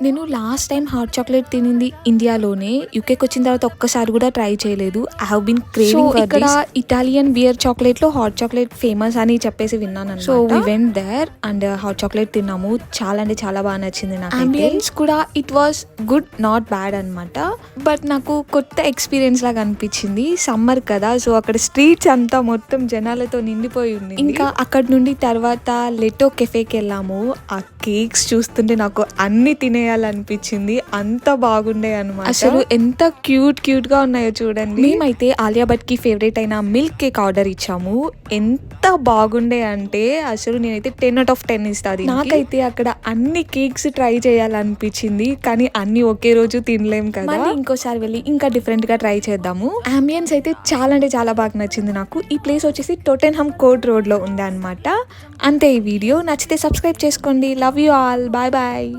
నేను last time hot chocolate తినింది ఇండియాలోనే. యూకేకి వచ్చిన తర్వాత ఒక్కసారి కూడా ట్రై చేయలేదు. I have been craving for ఇక్కడ ఇటాలియన్ బియర్ చాక్లెట్ లో హాట్ చాక్లెట్ ఫేమస్ అని చెప్పేసి విన్నాను. So we went there and hot chocolate తిన్నాము. చాలా అంటే చాలా బాగా నచ్చింది నాకు. అంబియన్స్ కూడా it was good, not bad అనమాట. బట్ నాకు కొత్త ఎక్స్పీరియన్స్ లాగా అనిపించింది. సమ్మర్ కదా, సో అక్కడ స్ట్రీట్స్ అంతా మొత్తం జనాలతో నిండిపోయి ఉంది. ఇంకా అక్కడ నుండి తర్వాత లెటో కెఫేకి వెళ్ళాము. ఆ కేక్స్ చూస్తుంటే నాకు అన్ని తినేయాలనిపించింది, అంత బాగుండే అనమాట. అసలు ఎంత క్యూట్ గా ఉన్నాయో చూడండి. మేమైతే ఆలియా భట్ కి ఫేవరెట్ అయిన మిల్క్ కేక్ ఆర్డర్ ఇచ్చాము. ఎంత బాగుండే అంటే అసలు నేనైతే 10/10 ఇస్తాది. నాకైతే అక్కడ అన్ని కేక్స్ ట్రై చేయాలనిపించింది, కానీ అన్ని ఒకే రోజు తినలేం కదా. ఇంకోసారి వెళ్ళి ఇంకా డిఫరెంట్ గా ట్రై చేద్దాము. అంబియన్స్ అయితే చాలా అంటే చాలా బాగా నచ్చింది నాకు. ఈ ప్లేస్ వచ్చేసి టోటెన్హమ్ కోర్ట్ రోడ్ లో ఉంది అనమాట. అంతే ఈ వీడియో నచ్చితే సబ్స్క్రైబ్ చేసుకోండి. Love you all, bye bye.